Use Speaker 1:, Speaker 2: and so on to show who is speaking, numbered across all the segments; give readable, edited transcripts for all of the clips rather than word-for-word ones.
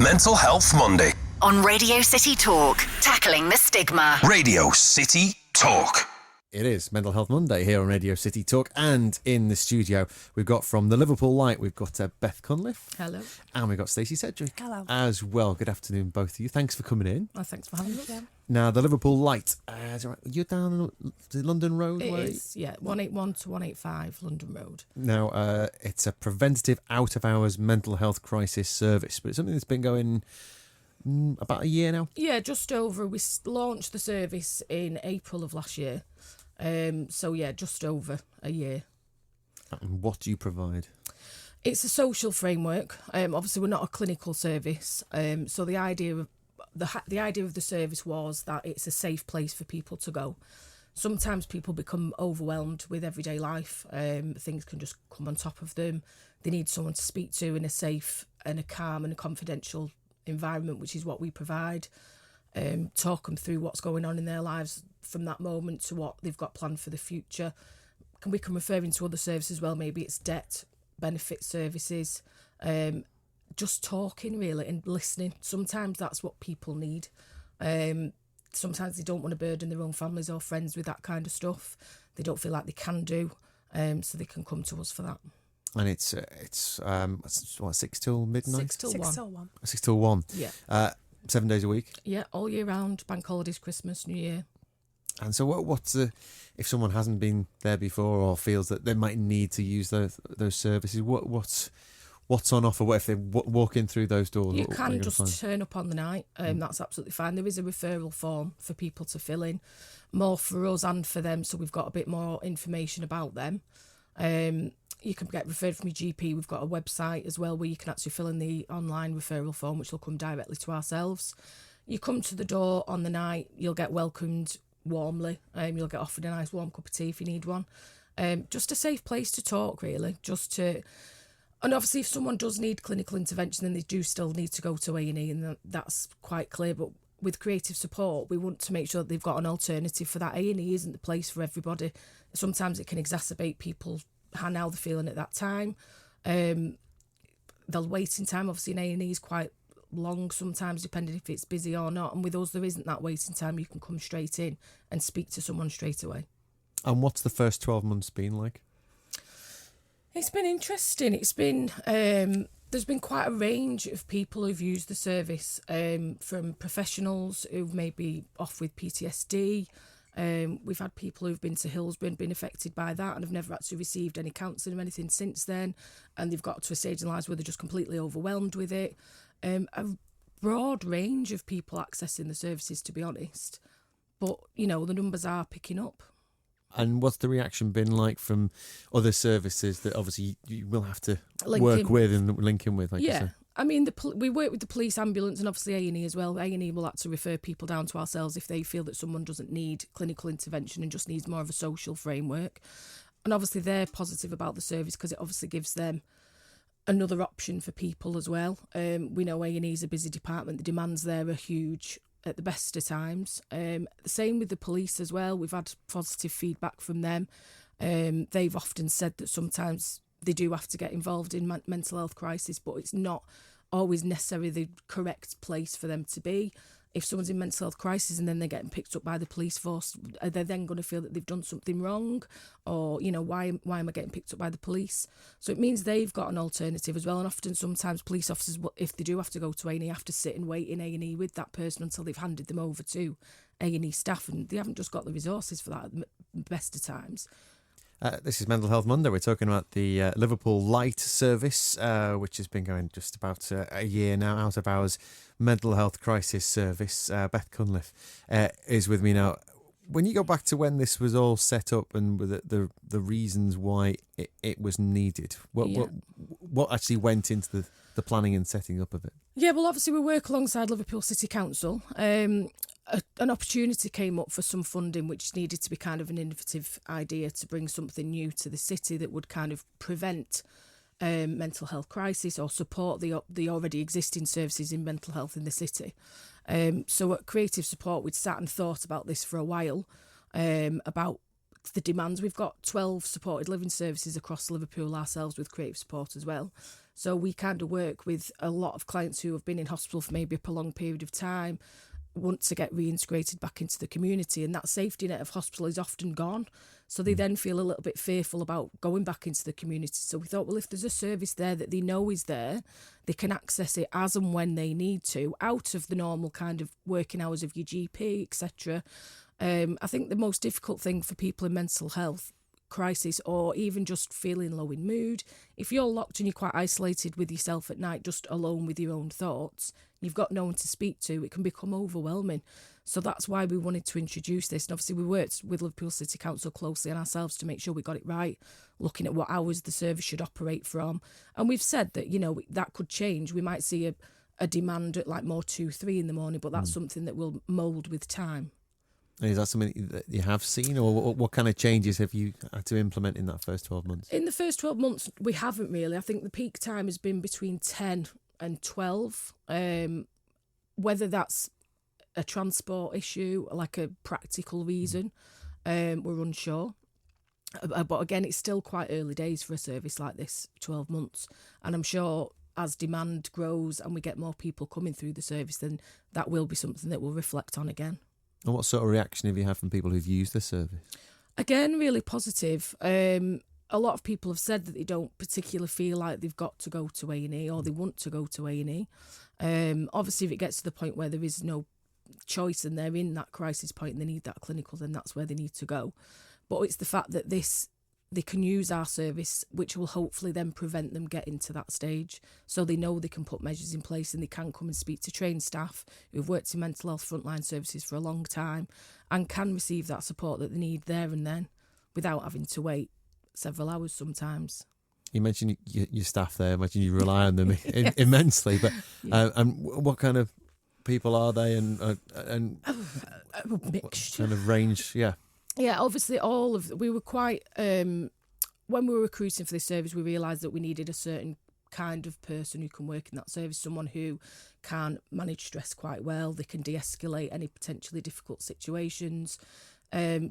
Speaker 1: Mental Health Monday.
Speaker 2: On Radio City Talk, tackling the stigma.
Speaker 1: Radio City Talk.
Speaker 3: It is Mental Health Monday here on Radio City Talk, and in the studio we've got from the Liverpool Light, we've got Beth Cunliffe.
Speaker 4: Hello.
Speaker 3: And we've got Stacey Sedgewick.
Speaker 5: Hello.
Speaker 3: As well. Good afternoon, both of you. Thanks for coming in.
Speaker 4: Well, thanks for having me.
Speaker 3: Now, the Liverpool Light, is it right? You're down the London Road
Speaker 4: It
Speaker 3: way?
Speaker 4: is, yeah, 181 to 185 London Road.
Speaker 3: Now, it's a preventative out-of-hours mental health crisis service, but it's something that's been going about a year now.
Speaker 4: Yeah, just over. We launched the service in April of last year. So, yeah, just over a year.
Speaker 3: And what do you provide?
Speaker 4: It's a social framework. Obviously, we're not a clinical service. So the idea of the service was that it's a safe place for people to go. Sometimes people become overwhelmed with everyday life. Things can just come on top of them. They need someone to speak to in a safe and a calm and a confidential environment, which is what we provide. Talk them through what's going on in their lives from that moment to what they've got planned for the future. We can refer into other services as well. Maybe it's debt, benefit services, just talking really and listening. Sometimes that's what people need. Sometimes they don't want to burden their own families or friends with that kind of stuff. They don't feel like they can do, so they can come to us for that.
Speaker 3: And it's what, 6 till midnight?
Speaker 4: 6 till 1.
Speaker 3: 6 till 1.
Speaker 4: Yeah.
Speaker 3: 7 days a week.
Speaker 4: Yeah, all year round, bank holidays, Christmas, New Year.
Speaker 3: And so what's if someone hasn't been there before or feels that they might need to use those services, what's on offer? What if they walk in through those doors?
Speaker 4: You can just turn up on the night. That's absolutely fine. There is a referral form for people to fill in, more for us and for them, so we've got a bit more information about them. You can get referred from your GP. We've got a website as well where you can actually fill in the online referral form, which will come directly to ourselves. You come to the door on the night, you'll get welcomed warmly. You'll get offered a nice warm cup of tea if you need one. Just a safe place to talk, really. And obviously, if someone does need clinical intervention, then they do still need to go to A&E, and that's quite clear. But with creative support, we want to make sure that they've got an alternative for that. A&E isn't the place for everybody. Sometimes it can exacerbate people how they're feeling at that time. The waiting time, obviously, in A&E is quite long sometimes, depending if it's busy or not. And with us, there isn't that waiting time. You can come straight in and speak to someone straight away. And
Speaker 3: what's the first 12 months been like?
Speaker 4: It's been interesting. It's been there's been quite a range of people who've used the service, from professionals who've maybe off with PTSD. We've had people who've been to Hillsborough and been affected by that and have never actually received any counselling or anything since then, and they've got to a stage in lives where they're just completely overwhelmed with it. A broad range of people accessing the services, to be honest, but the numbers are picking up.
Speaker 3: And what's the reaction been like from other services that obviously you will have to work with and link in with, like you say?
Speaker 4: I mean, we work with the police, ambulance, and obviously A&E as well. A&E will have to refer people down to ourselves if they feel that someone doesn't need clinical intervention and just needs more of a social framework. And obviously they're positive about the service because it obviously gives them another option for people as well. We know A&E is a busy department. The demands there are huge at the best of times. The same with the police as well. We've had positive feedback from them. They've often said that sometimes they do have to get involved in mental health crisis, but it's not always necessarily the correct place for them to be. If someone's in mental health crisis and then they're getting picked up by the police force, are they then going to feel that they've done something wrong? Or, why am I getting picked up by the police? So it means they've got an alternative as well. And often sometimes police officers, if they do have to go to A&E, have to sit and wait in A&E with that person until they've handed them over to A&E staff. And they haven't just got the resources for that at the best of times.
Speaker 3: This is Mental Health Monday. We're talking about the Liverpool Light service, which has been going just about a year now, out of hours mental health crisis service. Beth Cunliffe is with me now. When you go back to when this was all set up and the reasons why it was needed, what actually went into the planning and setting up of it? Yeah,
Speaker 4: well, obviously we work alongside Liverpool City Council. An opportunity came up for some funding which needed to be kind of an innovative idea to bring something new to the city that would kind of prevent mental health crisis or support the already existing services in mental health in the city. So at Creative Support, we'd sat and thought about this for a while, about the demands. We've got 12 supported living services across Liverpool ourselves with Creative Support as well. So we kind of work with a lot of clients who have been in hospital for maybe a prolonged period of time, want to get reintegrated back into the community, and that safety net of hospital is often gone. So they then feel a little bit fearful about going back into the community. So we thought, well, if there's a service there that they know is there, they can access it as and when they need to, out of the normal kind of working hours of your GP, etc. I think the most difficult thing for people in mental health crisis, or even just feeling low in mood, if you're locked and you're quite isolated with yourself at night, just alone with your own thoughts, you've got no one to speak to, it can become overwhelming. So that's why we wanted to introduce this. And obviously we worked with Liverpool City Council closely and ourselves to make sure we got it right, looking at what hours the service should operate from. And we've said that, you know, that could change. We might see a demand at like more 2-3 in the morning, but that's something that will mould with time.
Speaker 3: And is that something that you have seen, or what kind of changes have you had to implement in that first 12 months?
Speaker 4: In the first 12 months, we haven't really. I think the peak time has been between 10 and 12. Whether that's a transport issue, like a practical reason, we're unsure. But again, it's still quite early days for a service like this, 12 months. And I'm sure as demand grows and we get more people coming through the service, then that will be something that we'll reflect on again.
Speaker 3: And what sort of reaction have you had from people who've used the service? Again,
Speaker 4: really positive. A lot of people have said that they don't particularly feel like they've got to go to A&E or they want to go to A&E. Obviously, if it gets to the point where there is no choice and they're in that crisis point and they need that clinical, then that's where they need to go. But it's the fact that they can use our service, which will hopefully then prevent them getting to that stage. So they know they can put measures in place and they can come and speak to trained staff who've worked in mental health frontline services for a long time and can receive that support that they need there and then without having to wait several hours sometimes.
Speaker 3: You mentioned your staff there. I imagine you rely on them immensely. But and what kind of people are they, and
Speaker 4: a mixture
Speaker 3: kind of range? Yeah.
Speaker 4: Yeah, obviously we were quite, when we were recruiting for this service, we realised that we needed a certain kind of person who can work in that service, someone who can manage stress quite well, they can de-escalate any potentially difficult situations.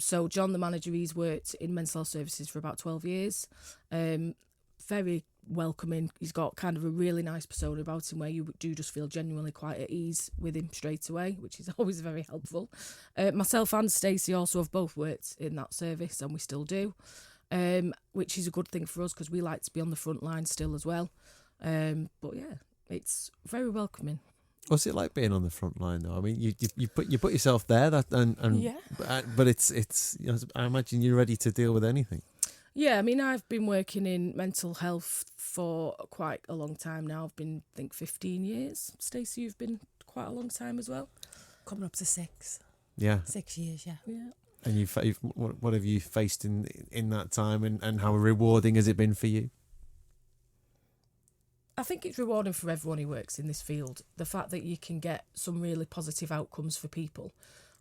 Speaker 4: So John, the manager, he's worked in mental health services for about 12 years, very welcoming. He's got kind of a really nice persona about him where you do just feel genuinely quite at ease with him straight away, which is always very helpful. Myself and Stacey also have both worked in that service, and we still do, which is a good thing for us because we like to be on the front line still as well. But yeah, it's very welcoming.
Speaker 3: What's it like being on the front line though? I mean, you put yourself there, but it's you know, I imagine you're ready to deal with anything.
Speaker 4: Yeah, I mean, I've been working in mental health for quite a long time now. I've been, I think, 15 years. Stacey, you've been quite a long time as well.
Speaker 5: Coming up to 6.
Speaker 3: Yeah.
Speaker 5: 6 years, yeah.
Speaker 4: Yeah.
Speaker 3: And what have you faced in that time, and how rewarding has it been for you?
Speaker 4: I think it's rewarding for everyone who works in this field. The fact that you can get some really positive outcomes for people.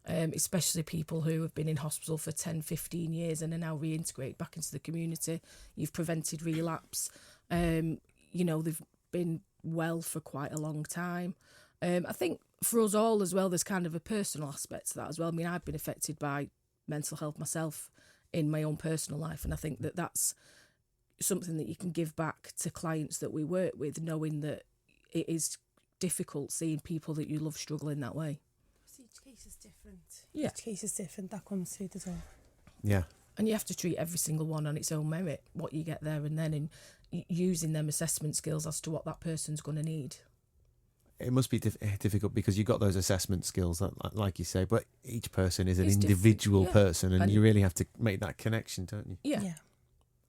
Speaker 4: Especially people who have been in hospital for 10, 15 years and are now reintegrated back into the community. You've prevented relapse. You know, they've been well for quite a long time. I think for us all as well, there's kind of a personal aspect to that as well. I mean, I've been affected by mental health myself in my own personal life, and I think that that's something that you can give back to clients that we work with, knowing that it is difficult seeing people that you love struggle in that way.
Speaker 5: Each case is different.
Speaker 4: Yeah.
Speaker 5: Each case is different. That comes through as well.
Speaker 3: Yeah.
Speaker 4: And you have to treat every single one on its own merit, what you get there and then, and using them assessment skills as to what that person's going to need.
Speaker 3: It must be difficult because you've got those assessment skills, like you say, but each person is an
Speaker 4: It's
Speaker 3: individual
Speaker 4: different, yeah.
Speaker 3: person, and you really have to make that connection, don't you?
Speaker 4: Yeah.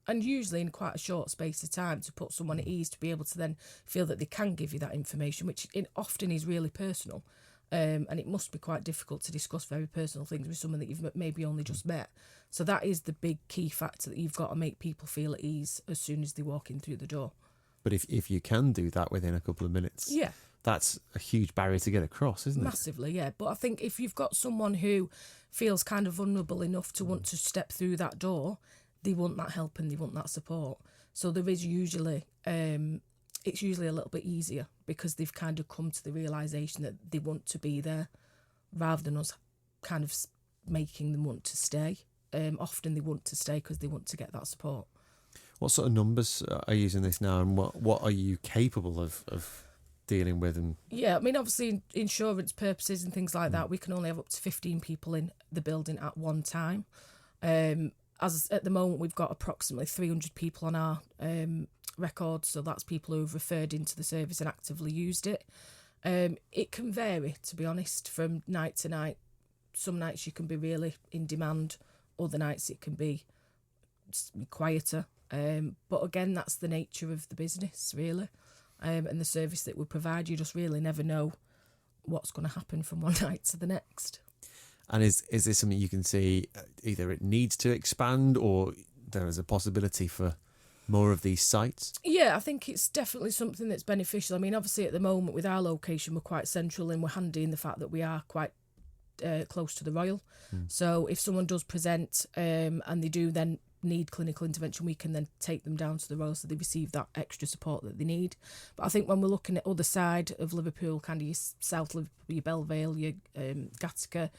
Speaker 4: And usually in quite a short space of time to put someone at ease, to be able to then feel that they can give you that information, which often is really personal. And it must be quite difficult to discuss very personal things with someone that you've maybe only just met. So that is the big key factor, that you've got to make people feel at ease as soon as they walk in through the door.
Speaker 3: But if you can do that within a couple of minutes, that's a huge barrier to get across, isn't it?
Speaker 4: Massively, yeah. But I think if you've got someone who feels kind of vulnerable enough to want to step through that door, they want that help and they want that support. So there is usually... it's usually a little bit easier because they've kind of come to the realisation that they want to be there rather than us kind of making them want to stay. Often they want to stay because they want to get that support.
Speaker 3: What sort of numbers are using this now, and what are you capable of dealing with? And
Speaker 4: Yeah, I mean, obviously, insurance purposes and things like that, we can only have up to 15 people in the building at one time. As at the moment, we've got approximately 300 people on our records, so that's people who've referred into the service and actively used it. It can vary, to be honest, from night to night. Some nights you can be really in demand, other nights it can be quieter. But again, that's the nature of the business, really. And the service that we provide, you just really never know what's going to happen from one night to the next.
Speaker 3: And is this something you can see either it needs to expand or there is a possibility for more of these sites?
Speaker 4: Yeah, I think it's definitely something that's beneficial. I mean, obviously at the moment with our location, we're quite central and we're handy in the fact that we are quite close to the Royal. So if someone does present and they do then need clinical intervention, we can then take them down to the Royal so they receive that extra support that they need. But I think when we're looking at other side of Liverpool, kind of your South Liverpool, your Belle Vale, your Gattaca,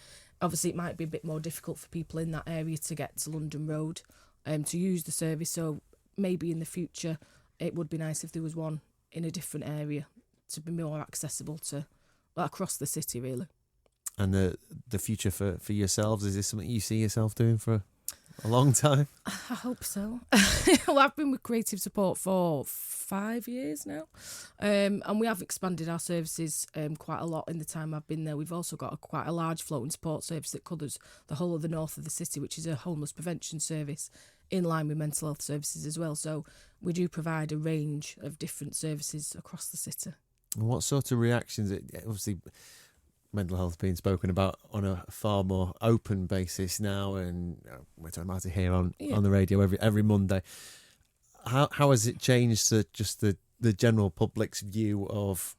Speaker 4: obviously it might be a bit more difficult for people in that area to get to London Road to use the service. So maybe in the future it would be nice if there was one in a different area to be more accessible to across the city, really.
Speaker 3: And the future for yourselves, is this something you see yourself doing for a long time?
Speaker 4: I hope so. Well, I've been with Creative Support for 5 years now, and we have expanded our services quite a lot in the time I've been there. We've also got quite a large floating support service that covers the whole of the north of the city, which is a homeless prevention service in line with mental health services as well. So we do provide a range of different services across the city.
Speaker 3: And what sort of reactions? Obviously, mental health being spoken about on a far more open basis now, and we're talking about it here on the radio every Monday. How has it changed just the general public's view of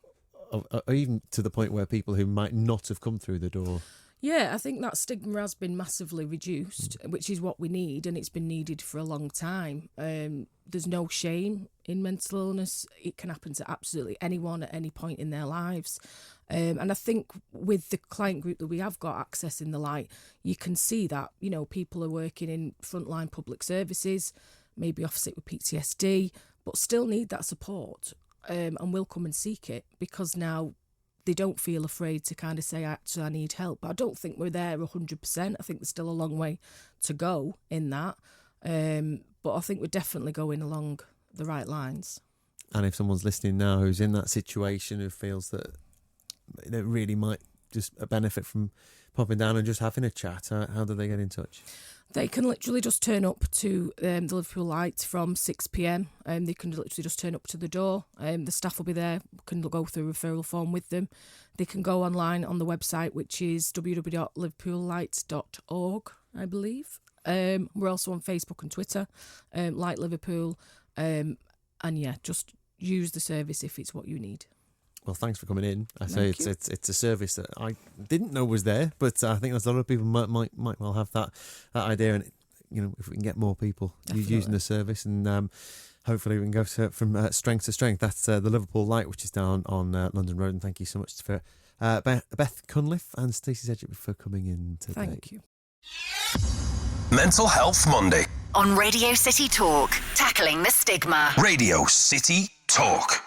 Speaker 3: even to the point where people who might not have come through the door?
Speaker 4: Yeah, I think that stigma has been massively reduced, which is what we need, and it's been needed for a long time. There's no shame in mental illness. It can happen to absolutely anyone at any point in their lives. And I think with the client group that we have got access in the Light, you can see that, people are working in frontline public services, maybe off sick with PTSD, but still need that support and will come and seek it because now they don't feel afraid to kind of say, actually, I need help. But I don't think we're there 100%. I think there's still a long way to go in that. But I think we're definitely going along the right lines.
Speaker 3: And if someone's listening now who's in that situation, who feels that they really might just benefit from popping down and just having a chat, how do they get in touch?
Speaker 4: They can literally just turn up to the Liverpool Light from 6 p.m. They can literally just turn up to the door. The staff will be there, can go through a referral form with them. They can go online on the website, which is www.liverpoollight.org, I believe. We're also on Facebook and Twitter, Light Liverpool. And yeah, just use the service if it's what you need.
Speaker 3: Well, thanks for coming in. I say it's a service that I didn't know was there, but I think there's a lot of people might well have that idea. And if we can get more people using the service, and hopefully we can go from strength to strength. That's the Liverpool Light, which is down on London Road. And thank you so much for Beth Cunliffe and Stacey Sedgewick for coming in today.
Speaker 4: Thank you.
Speaker 1: Mental Health Monday.
Speaker 2: On Radio City Talk, tackling the stigma.
Speaker 1: Radio City Talk.